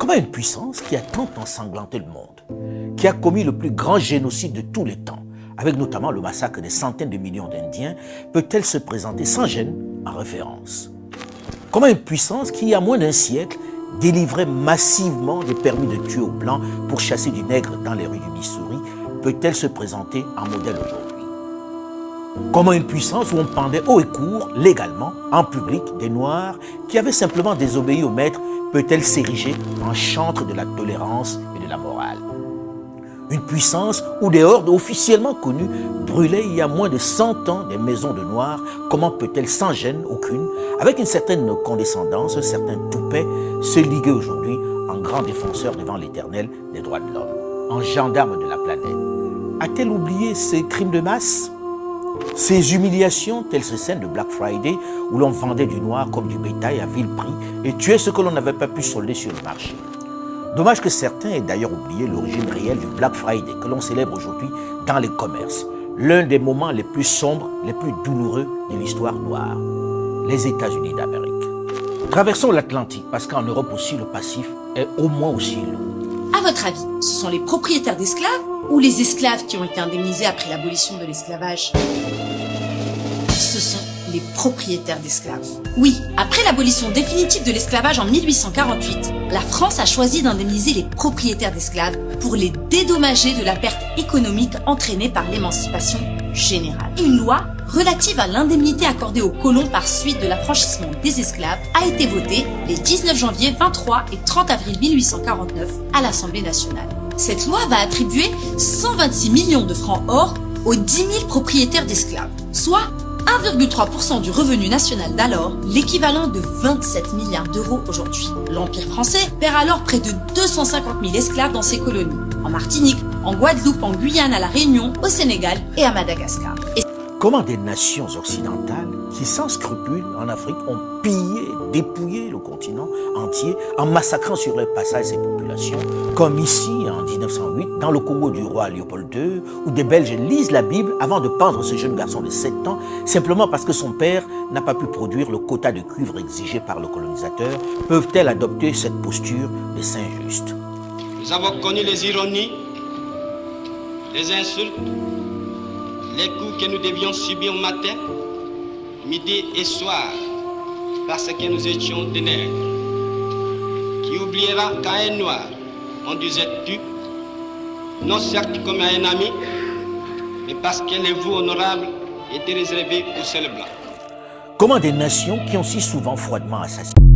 Comment une puissance qui a tant ensanglanté le monde, qui a commis le plus grand génocide de tous les temps, avec notamment le massacre des centaines de millions d'Indiens, peut-elle se présenter sans gêne en référence? Comment une puissance qui, il y a moins d'un siècle, délivrait massivement des permis de tuer aux Blancs pour chasser du nègre dans les rues du Missouri, peut-elle se présenter en modèle aujourd'hui? Comment une puissance où on pendait haut et court, légalement, en public, des Noirs qui avaient simplement désobéi au maître, peut-elle s'ériger en chantre de la tolérance et de la morale? Une puissance où des hordes officiellement connues brûlaient il y a moins de 100 ans des maisons de Noirs, comment peut-elle sans gêne aucune, avec une certaine condescendance, un certain toupet, se liguer aujourd'hui en grand défenseur devant l'Éternel des droits de l'homme, en gendarme de la planète? A-t-elle oublié ces crimes de masse? Ces humiliations, telles ces scènes de Black Friday, où l'on vendait du noir comme du bétail à vil prix et tuait ce que l'on n'avait pas pu solder sur le marché. Dommage que certains aient d'ailleurs oublié l'origine réelle du Black Friday que l'on célèbre aujourd'hui dans les commerces, l'un des moments les plus sombres, les plus douloureux de l'histoire noire, les États-Unis d'Amérique. Traversons l'Atlantique parce qu'en Europe aussi le passif est au moins aussi lourd. À votre avis, ce sont les propriétaires d'esclaves ou les esclaves qui ont été indemnisés après l'abolition de l'esclavage? Ce sont les propriétaires d'esclaves. Oui, après l'abolition définitive de l'esclavage en 1848, la France a choisi d'indemniser les propriétaires d'esclaves pour les dédommager de la perte économique entraînée par l'émancipation générale. Une loi relative à l'indemnité accordée aux colons par suite de l'affranchissement des esclaves a été votée les 19 janvier, 23 et 30 avril 1849 à l'Assemblée nationale. Cette loi va attribuer 126 millions de francs or aux 10 000 propriétaires d'esclaves, soit 1,3% du revenu national d'alors, l'équivalent de 27 milliards d'euros aujourd'hui. L'Empire français perd alors près de 250 000 esclaves dans ses colonies, en Martinique, en Guadeloupe, en Guyane, à La Réunion, au Sénégal et à Madagascar. Comment des nations occidentales qui, sans scrupule, en Afrique, ont pillé, dépouillé le continent entier en massacrant sur leur passage ces populations, comme ici en 1908, dans le Congo du roi Léopold II, où des Belges lisent la Bible avant de pendre ce jeune garçon de 7 ans, simplement parce que son père n'a pas pu produire le quota de cuivre exigé par le colonisateur, peuvent-elles adopter cette posture de saint juste? Nous avons connu les ironies, les insultes, les coups que nous devions subir matin, midi et soir, parce que nous étions des nègres. Qui oubliera qu'à un noir, on disait tu, non certes comme à un ami, mais parce que les voix honorables étaient réservées aux seuls blancs. Comment des nations qui ont si souvent froidement assassiné